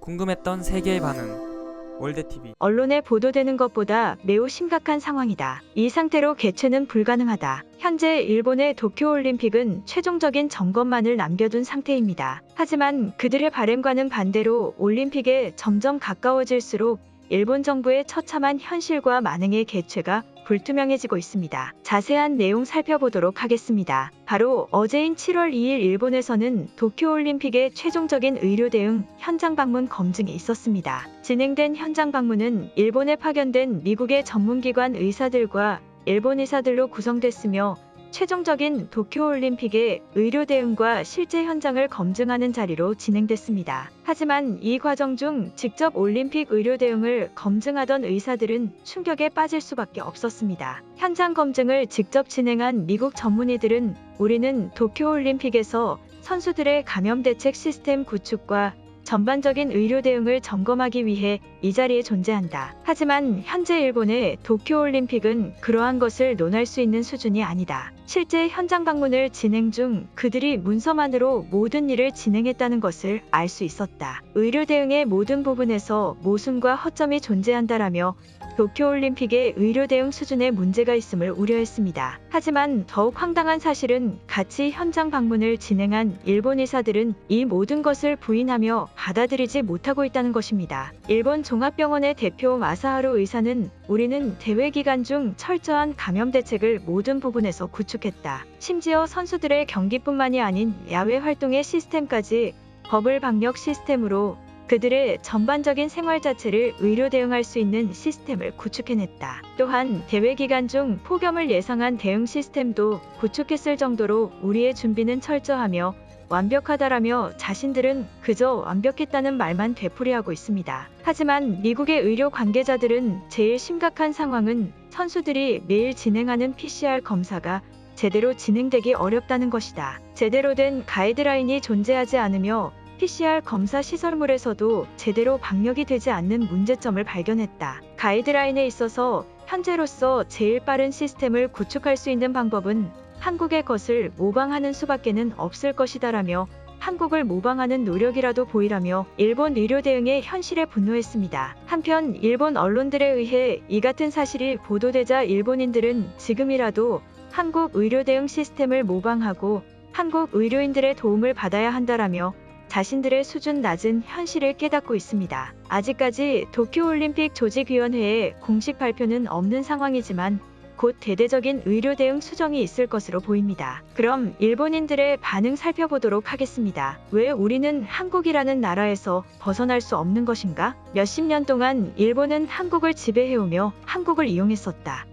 궁금했던 세계의 반응. 월드TV. 언론에 보도되는 것보다 매우 심각한 상황이다. 이 상태로 개최는 불가능하다. 현재 일본의 도쿄올림픽은 최종적인 점검만을 남겨둔 상태입니다. 하지만 그들의 바램과는 반대로 올림픽에 점점 가까워질수록 일본 정부의 처참한 현실과 만행의 개최가 불투명해지고 있습니다. 자세한 내용 살펴보도록 하겠습니다. 바로 어제인 7월 2일 일본에서는 도쿄올림픽의 최종적인 의료 대응 현장 방문 검증이 있었습니다. 진행된 현장 방문은 일본에 파견된 미국의 전문기관 의사들과 일본 의사들로 구성됐으며 최종적인 도쿄올림픽의 의료 대응과 실제 현장을 검증하는 자리로 진행됐습니다. 하지만 이 과정 중 직접 올림픽 의료 대응을 검증하던 의사들은 충격에 빠질 수밖에 없었습니다. 현장 검증을 직접 진행한 미국 전문의들은 우리는 도쿄올림픽에서 선수들의 감염 대책 시스템 구축과 전반적인 의료 대응을 점검하기 위해 이 자리에 존재한다. 하지만 현재 일본의 도쿄올림픽은 그러한 것을 논할 수 있는 수준이 아니다. 실제 현장 방문을 진행 중 그들이 문서만으로 모든 일을 진행했다는 것을 알 수 있었다. 의료 대응의 모든 부분에서 모순과 허점이 존재한다라며 도쿄올림픽의 의료 대응 수준에 문제가 있음을 우려했습니다. 하지만 더욱 황당한 사실은 같이 현장 방문을 진행한 일본 의사들은 이 모든 것을 부인하며 받아들이지 못하고 있다는 것입니다. 일본 종합병원의 대표 마사하루 의사는 우리는 대회 기간 중 철저한 감염 대책을 모든 부분에서 구축했다. 심지어 선수들의 경기뿐만이 아닌 야외 활동의 시스템까지 버블 방역 시스템으로 그들의 전반적인 생활 자체를 의료 대응할 수 있는 시스템을 구축해냈다. 또한 대회 기간 중 폭염을 예상한 대응 시스템도 구축했을 정도로 우리의 준비는 철저하며 완벽하다라며 자신들은 그저 완벽했다는 말만 되풀이하고 있습니다. 하지만 미국의 의료 관계자들은 제일 심각한 상황은 선수들이 매일 진행하는 PCR 검사가 제대로 진행되기 어렵다는 것이다. 제대로 된 가이드라인이 존재하지 않으며 PCR 검사 시설물에서도 제대로 방역이 되지 않는 문제점을 발견했다. 가이드라인에 있어서 현재로서 제일 빠른 시스템을 구축할 수 있는 방법은 한국의 것을 모방하는 수밖에는 없을 것이다라며 한국을 모방하는 노력이라도 보이라며 일본 의료 대응의 현실에 분노했습니다. 한편 일본 언론들에 의해 이 같은 사실이 보도되자 일본인들은 지금이라도 한국 의료 대응 시스템을 모방하고 한국 의료인들의 도움을 받아야 한다라며 자신들의 수준 낮은 현실을 깨닫고 있습니다. 아직까지 도쿄올림픽 조직위원회의 공식 발표는 없는 상황이지만 곧 대대적인 의료 대응 수정이 있을 것으로 보입니다. 그럼 일본인들의 반응 살펴보도록 하겠습니다. 왜 우리는 한국이라는 나라에서 벗어날 수 없는 것인가? 몇십 년 동안 일본은 한국을 지배해오며 한국을 이용했었다.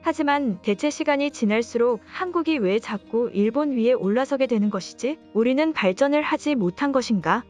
하지만 대체 시간이 지날수록 한국이 왜 자꾸 일본 위에 올라서게 되는 것이지? 우리는 발전을 하지 못한 것인가?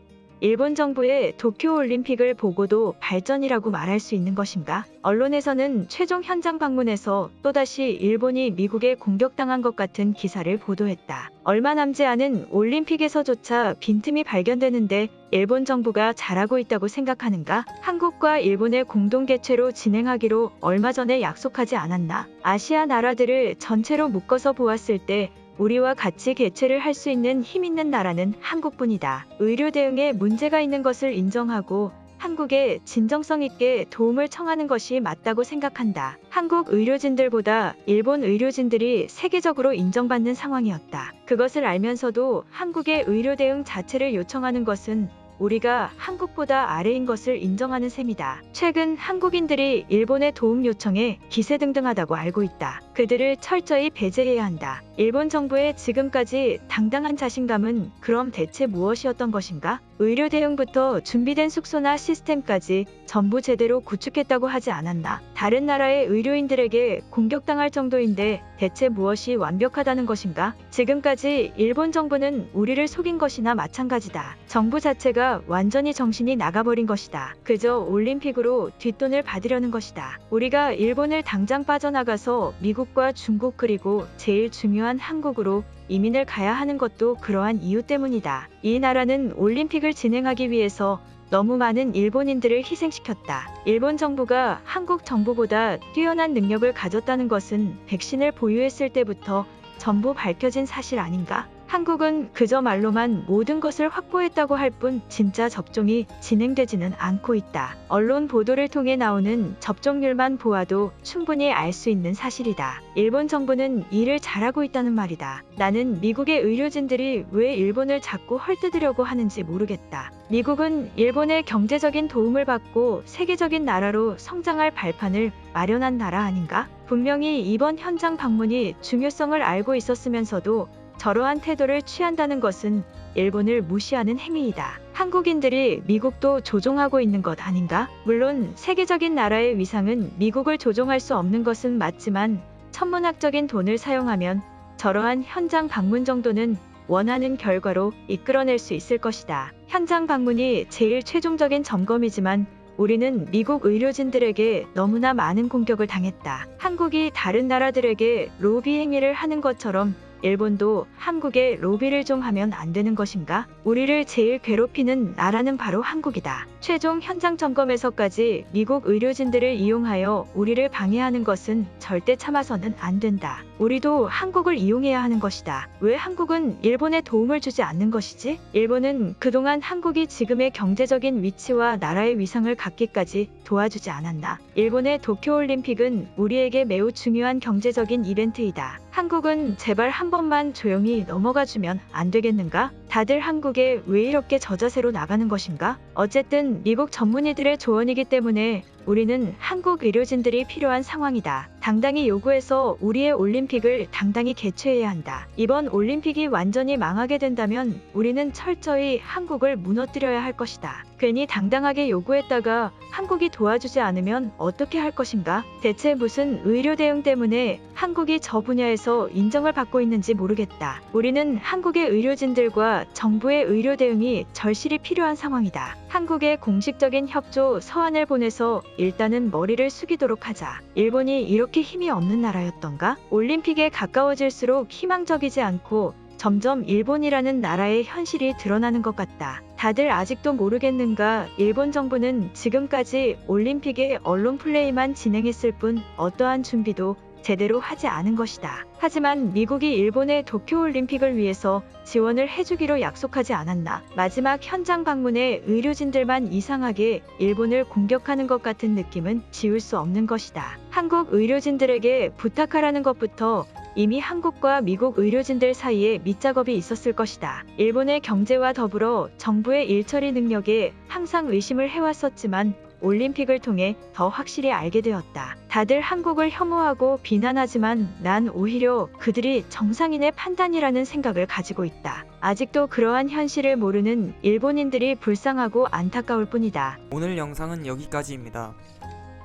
일본 정부의 도쿄올림픽을 보고도 발전이라고 말할 수 있는 것인가? 언론에서는 최종 현장 방문에서 또다시 일본이 미국에 공격당한 것 같은 기사를 보도했다. 얼마 남지 않은 올림픽에서조차 빈틈이 발견되는데 일본 정부가 잘하고 있다고 생각하는가? 한국과 일본의 공동 개최로 진행하기로 얼마 전에 약속하지 않았나? 아시아 나라들을 전체로 묶어서 보았을 때 우리와 같이 개최를 할 수 있는 힘 있는 나라는 한국뿐이다. 의료 대응에 문제가 있는 것을 인정하고 한국에 진정성 있게 도움을 청하는 것이 맞다고 생각한다. 한국 의료진들보다 일본 의료진들이 세계적으로 인정받는 상황이었다. 그것을 알면서도 한국의 의료 대응 자체를 요청하는 것은 우리가 한국보다 아래인 것을 인정하는 셈이다. 최근 한국인들이 일본의 도움 요청에 기세등등하다고 알고 있다. 그들을 철저히 배제해야 한다. 일본 정부의 지금까지 당당한 자신감은 그럼 대체 무엇이었던 것인가? 의료 대응부터 준비된 숙소나 시스템까지 전부 제대로 구축했다고 하지 않았나? 다른 나라의 의료인들에게 공격당할 정도인데 대체 무엇이 완벽하다는 것인가? 지금까지 일본 정부는 우리를 속인 것이나 마찬가지다. 정부 자체가 완전히 정신이 나가버린 것이다. 그저 올림픽으로 뒷돈을 받으려는 것이다. 우리가 일본을 당장 빠져나가서 미국과 중국 그리고 제일 중요한 한국으로 이민을 가야 하는 것도 그러한 이유 때문이다. 이 나라는 올림픽을 진행하기 위해서 너무 많은 일본인들을 희생시켰다. 일본 정부가 한국 정부보다 뛰어난 능력을 가졌다는 것은 백신을 보유했을 때부터 전부 밝혀진 사실 아닌가? 한국은 그저 말로만 모든 것을 확보했다고 할 뿐 진짜 접종이 진행되지는 않고 있다. 언론 보도를 통해 나오는 접종률만 보아도 충분히 알 수 있는 사실이다. 일본 정부는 일을 잘하고 있다는 말이다. 나는 미국의 의료진들이 왜 일본을 자꾸 헐뜯으려고 하는지 모르겠다. 미국은 일본의 경제적인 도움을 받고 세계적인 나라로 성장할 발판을 마련한 나라 아닌가? 분명히 이번 현장 방문이 중요성을 알고 있었으면서도 저러한 태도를 취한다는 것은 일본을 무시하는 행위이다. 한국인들이 미국도 조종하고 있는 것 아닌가? 물론 세계적인 나라의 위상은 미국을 조종할 수 없는 것은 맞지만 천문학적인 돈을 사용하면 저러한 현장 방문 정도는 원하는 결과로 이끌어낼 수 있을 것이다. 현장 방문이 제일 최종적인 점검이지만 우리는 미국 의료진들에게 너무나 많은 공격을 당했다. 한국이 다른 나라들에게 로비 행위를 하는 것처럼 일본도 한국에 로비를 좀 하면 안 되는 것인가? 우리를 제일 괴롭히는 나라는 바로 한국이다. 최종 현장 점검에서까지 미국 의료진들을 이용하여 우리를 방해하는 것은 절대 참아서는 안 된다. 우리도 한국을 이용해야 하는 것이다. 왜 한국은 일본에 도움을 주지 않는 것이지? 일본은 그동안 한국이 지금의 경제적인 위치와 나라의 위상을 갖기까지 도와주지 않았나? 일본의 도쿄올림픽은 우리에게 매우 중요한 경제적인 이벤트이다. 한국은 제발 한 번만 조용히 넘어가주면 안 되겠는가? 다들 한국에 왜 이렇게 저자세로 나가는 것인가? 어쨌든 미국 전문의들의 조언이기 때문에 우리는 한국 의료진들이 필요한 상황이다. 당당히 요구해서 우리의 올림픽을 당당히 개최해야 한다. 이번 올림픽이 완전히 망하게 된다면 우리는 철저히 한국을 무너뜨려야 할 것이다. 괜히 당당하게 요구했다가 한국이 도와주지 않으면 어떻게 할 것인가? 대체 무슨 의료 대응 때문에 한국이 저 분야에서 인정을 받고 있는지 모르겠다. 우리는 한국의 의료진들과 정부의 의료 대응이 절실히 필요한 상황이다. 한국의 공식적인 협조 서한을 보내서 일단은 머리를 숙이도록 하자. 일본이 이렇게 힘이 없는 나라였던가? 올림픽에 가까워질수록 희망적이지 않고 점점 일본이라는 나라의 현실이 드러나는 것 같다. 다들 아직도 모르겠는가? 일본 정부는 지금까지 올림픽의 언론 플레이만 진행했을 뿐 어떠한 준비도 제대로 하지 않은 것이다. 하지만 미국이 일본의 도쿄올림픽을 위해서 지원을 해주기로 약속하지 않았나? 마지막 현장 방문에 의료진들만 이상하게 일본을 공격하는 것 같은 느낌은 지울 수 없는 것이다. 한국 의료진들에게 부탁하라는 것부터 이미 한국과 미국 의료진들 사이에 밑작업이 있었을 것이다. 일본의 경제와 더불어 정부의 일처리 능력에 항상 의심을 해왔었지만 올림픽을 통해 더 확실히 알게 되었다. 다들 한국을 혐오하고 비난하지만 난 오히려 그들이 정상인의 판단이라는 생각을 가지고 있다. 아직도 그러한 현실을 모르는 일본인들이 불쌍하고 안타까울 뿐이다. 오늘 영상은 여기까지입니다.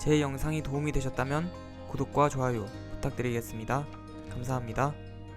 제 영상이 도움이 되셨다면 구독과 좋아요 부탁드리겠습니다. 감사합니다.